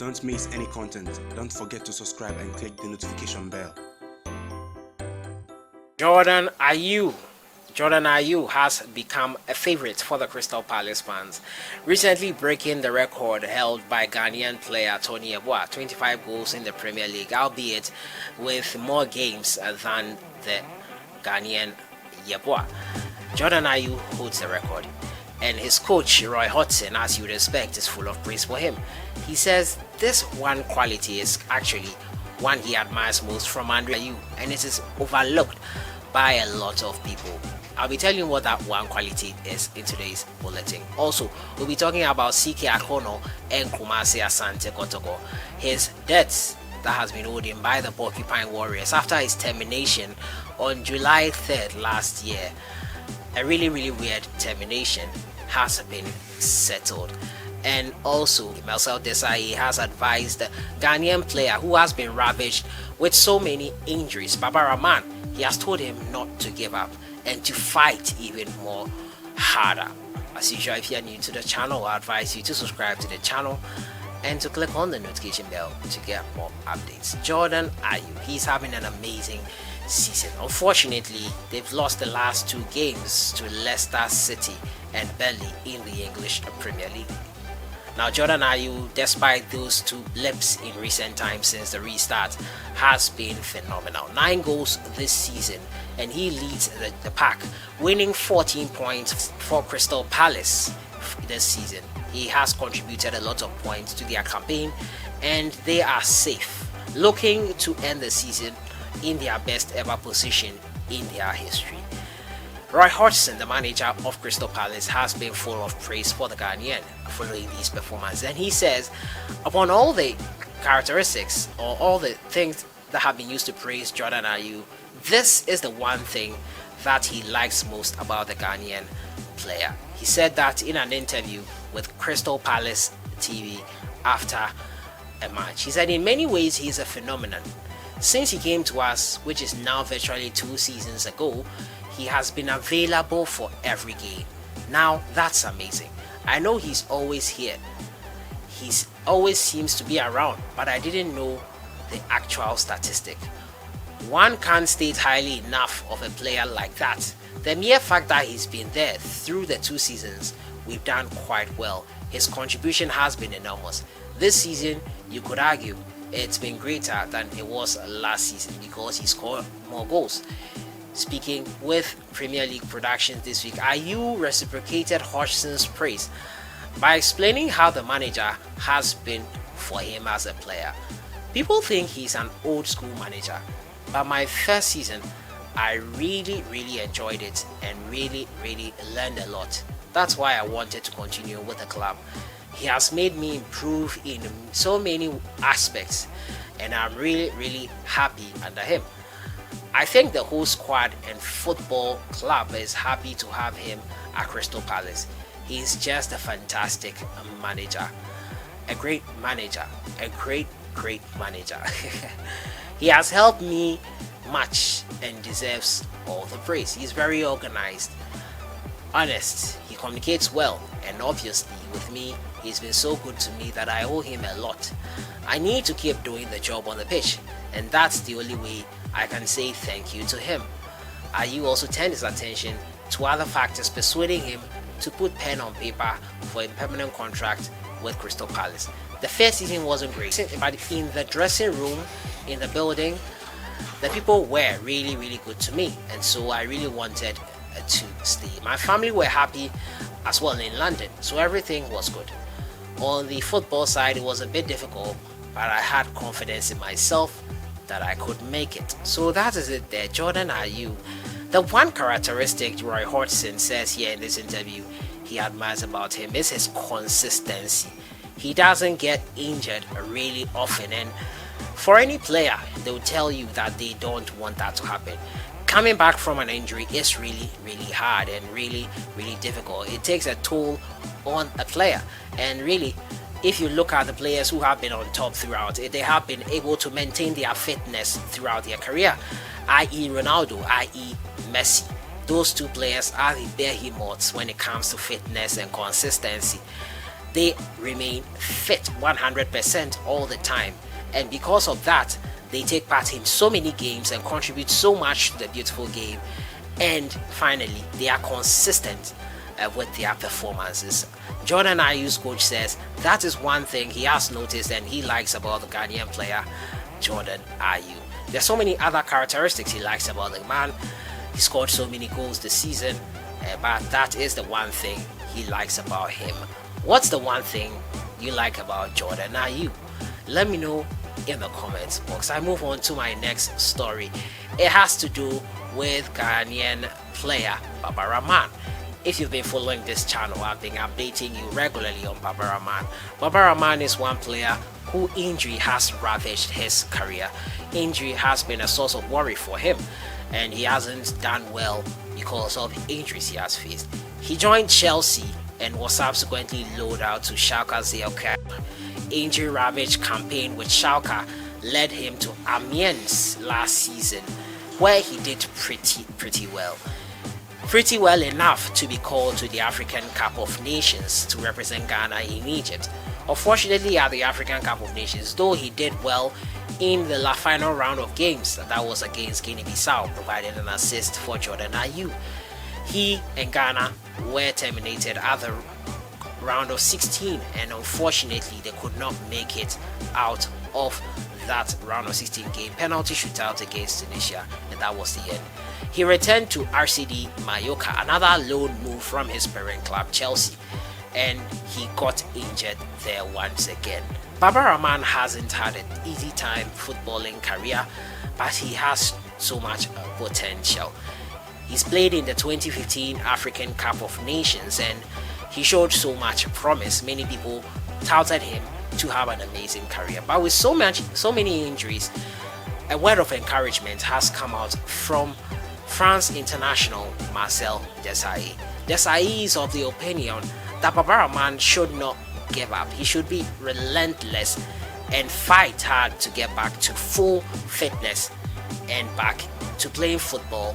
Don't miss any content. Don't forget to subscribe and click the notification bell. Jordan Ayew. Jordan Ayew has become a favorite for the Crystal Palace fans, recently breaking the record held by Ghanaian player Tony Yeboah, 25 goals in the Premier League, albeit with more games than the Ghanaian Yeboah. Jordan Ayew holds the record, and his coach Roy Hodgson, as you would expect, is full of praise for him. He says this one quality is actually one he admires most from Ayew, and it is overlooked by a lot of people. I'll be telling you what that one quality is in today's bulletin. Also, we'll be talking about CK Akonnor and KUMASI ASANTE Kotoko, his debts that has been owed him by the Porcupine Warriors after his termination on July 3rd last year. A really weird termination has been settled. And also, MARCEL has advised the Ghanaian player who has been ravaged with so many injuries, Rahman. He has told him not to give up and to fight even more harder. As usual, if you are new to the channel, I advise you to subscribe to the channel and to click on the notification bell to get more updates. Jordan Ayew, he's having an amazing season. Unfortunately, they've lost the last two games to Leicester City and Burnley in the English Premier League. Now, Jordan Ayew, despite those two blips in recent times since the restart, has been phenomenal. 9 goals this season, and he leads the pack, winning 14 points for Crystal Palace this season. He has contributed a lot of points to their campaign, and they are safe, looking to end the season in their best ever position in their history. Roy Hodgson, the manager of Crystal Palace, has been full of praise for the Ghanaian following these performances, and he says upon all the characteristics or all the things that have been used to praise Jordan Ayew, this is the one thing that he likes most about the Ghanaian player. He said that in an interview with Crystal Palace TV after a match. He said in many ways he is a phenomenon. Since he came to us, which is now virtually 2 seasons ago, he has been available for every game. Now that's amazing. I know he's always here. He's always seems to be around, but I didn't know the actual statistic. One can't state highly enough of a player like that. The mere fact that he's been there through the 2 seasons, we've done quite well. His contribution has been enormous. This season, you could argue it's been greater than it was last season because he scored more goals. Speaking with Premier League Productions this week, Ayew reciprocated Hodgson's praise by explaining how the manager has been for him as a player. People think he's an old school manager, but my first season, I really enjoyed it and really learned a lot. That's why I wanted to continue with the club. He has made me improve in so many aspects, and I'm really happy under him. I think the whole squad and football club is happy to have him at Crystal Palace. He's just a fantastic manager, a great manager, a great manager. He has helped me much and deserves all the praise. He's very organized, honest, he communicates well, and obviously with me, he's been so good to me that I owe him a lot. I need to keep doing the job on the pitch, and that's the only way I can say thank you to him. Ayew also turned his attention to other factors persuading him to put pen on paper for a permanent contract with Crystal Palace. The first season wasn't great, but in the dressing room, in the building, the people were really good to me, and so I really wanted to stay. My family were happy as well in London, so everything was good. On the football side, it was a bit difficult, but I had confidence in myself that I could make it. So that is it there. Jordan Ayew. The one characteristic Roy Hodgson says here in this interview he admires about him is his consistency. He doesn't get injured really often, and for any player, they'll tell you that they don't want that to happen. Coming back from an injury is really hard and really difficult. It takes a toll on a player, and really, if you look at the players who have been on top throughout, they have been able to maintain their fitness throughout their career, i.e. Ronaldo, i.e. Messi. Those two players are the behemoths when it comes to fitness and consistency. They remain fit 100% all the time, and because of that, they take part in so many games and contribute so much to the beautiful game. And finally, they are consistent with their performances. Jordan Ayew's coach says that is one thing he has noticed and he likes about the Ghanaian player Jordan Ayew. There's so many other characteristics he likes about the man. He scored so many goals this season, but that is the one thing he likes about him. What's the one thing you like about Jordan Ayew? Let me know in the comments box. I move on to my next story. It has to do with Ghanaian player Baba Rahman. If you've been following this channel, I've been updating you regularly on Baba Rahman. Baba Rahman is one player who injury has ravaged his career. Injury has been a source of worry for him, and he hasn't done well because of injuries he has faced. He joined Chelsea and was subsequently loaned out to Schalke 04. Injury ravaged campaign with Schalke led him to Amiens last season, where he did pretty well. Pretty well enough to be called to the African Cup of Nations to represent Ghana in Egypt. Unfortunately, at the African Cup of Nations, though he did well in the final round of games, that was against Guinea-Bissau, provided an assist for Jordan Ayew. He and Ghana were terminated at the round of 16, and unfortunately they could not make it out of that round of 16 game. Penalty shootout against Tunisia, and that was the end. He returned to RCD Mallorca, another loan move from his parent club Chelsea, and he got injured there once again. Baba Rahman hasn't had an easy time footballing career, but he has so much potential. He's played in the 2015 African Cup of Nations and he showed so much promise. Many people touted him to have an amazing career, but with so many injuries, a word of encouragement has come out from France international Marcel Desailly. Desailly is of the opinion that Baba Rahman should not give up. He should be relentless and fight hard to get back to full fitness and back to playing football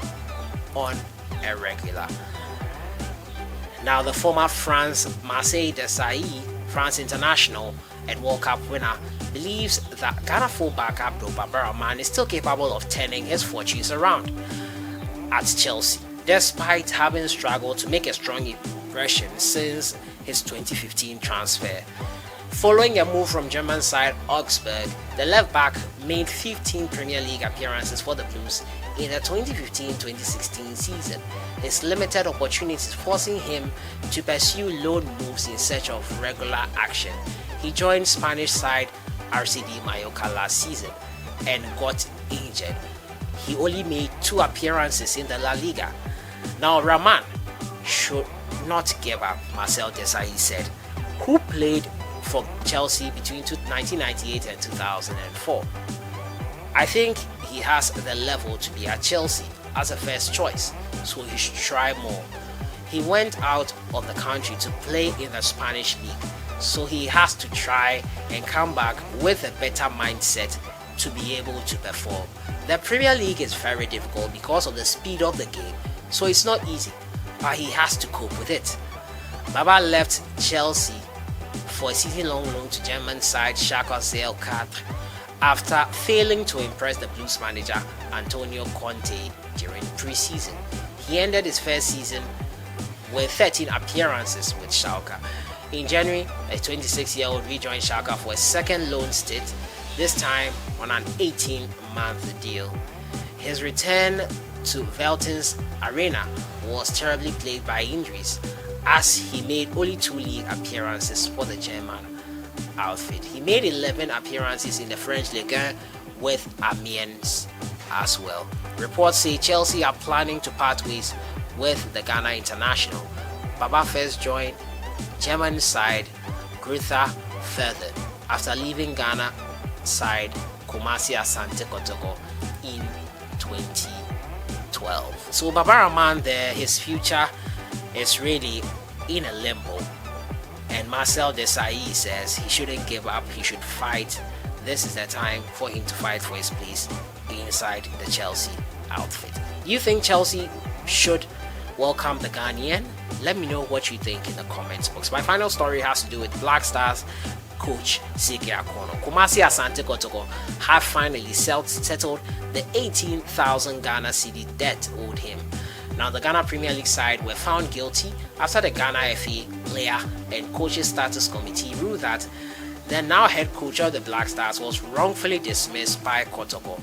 on a regular. Now, the former France Marcel Desailly, France international and World Cup winner, believes that Ghana fullback Abdul Baba Rahman is still capable of turning his fortunes around at Chelsea, despite having struggled to make a strong impression since his 2015 transfer. Following a move from German side Augsburg, the left back made 15 Premier League appearances for the Blues in the 2015-2016 season. His limited opportunities forcing him to pursue loan moves in search of regular action. He joined Spanish side RCD Mallorca last season and got injured. He only made 2 appearances in the La Liga. Now Rahman should not give up, Marcel Desailly said, who played for Chelsea between 1998 and 2004. I think he has the level to be at Chelsea as a first choice, so he should try more. He went out of the country to play in the Spanish league, so he has to try and come back with a better mindset to be able to perform. The Premier League is very difficult because of the speed of the game, so it's not easy, but he has to cope with it. Baba left Chelsea for a season-long loan to German side Schalke 04 after failing to impress the Blues manager Antonio Conte during pre-season. He ended his first season with 13 appearances with Schalke. In January, a 26-year-old rejoined Schalke for a second loan stint, this time on an 18-month deal. His return to Velten's Arena was terribly plagued by injuries, as he made only 2 league appearances for the German outfit. He made 11 appearances in the French Ligue 1 with Amiens as well. Reports say Chelsea are planning to part ways with the Ghana international. Baba first joined German side Greuther Fürth after leaving Ghana side KUMASI ASANTE Kotoko in 2012. So Baba Rahman there, his future is really in a limbo, and Marcel Desailly says he shouldn't give up, he should fight. This is the time for him to fight for his place inside the Chelsea outfit. Do you think Chelsea should welcome the Ghanaian? Let me know what you think in the comments box. My final story has to do with Black Stars coach CK Akonnor. KUMASI ASANTE Kotoko have finally settled the 18,000 Ghana cedi debt owed him. Now, the Ghana Premier League side were found guilty after the Ghana FA Player and Coaches Status Committee ruled that the now head coach of the Black Stars was wrongfully dismissed by Kotoko.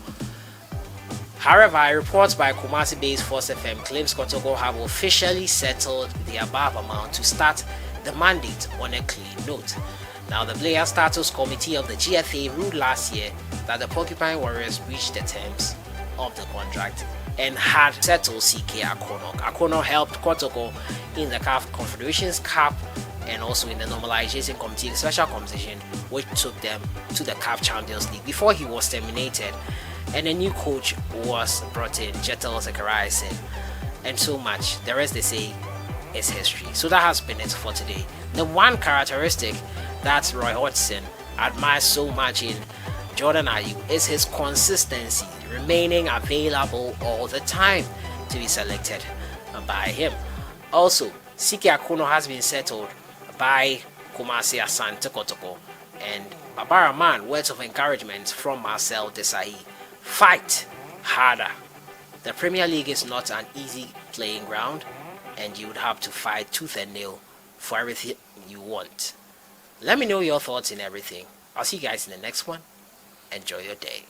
However, reports by Kumasi-based Force FM claims Kotoko have officially settled the above amount to start the mandate on a clean note. Now, the Player Status Committee of the GFA ruled last year that the Porcupine Warriors breached the terms of the contract and had settled CK Akonnor. Akonnor helped Kotoko in the CAF Confederations Cup and also in the Normalization Committee, the special competition which took them to the CAF Champions League before he was terminated and a new coach was brought in, Jetel Zachariasen, and so much. The rest, they say, is history. So that has been it for today. The one characteristic that Roy Hodgson admires so much in Jordan Ayew is his consistency, remaining available all the time to be selected by him. Also, CK Akonnor has been settled by KUMASI ASANTE Kotoko, and Rahman, words of encouragement from MARCEL DESAILLY'S. Fight harder. The Premier League is not an easy playing ground, and you would have to fight tooth and nail for everything you want. Let me know your thoughts in everything. I'll see you guys in the next one. Enjoy your day.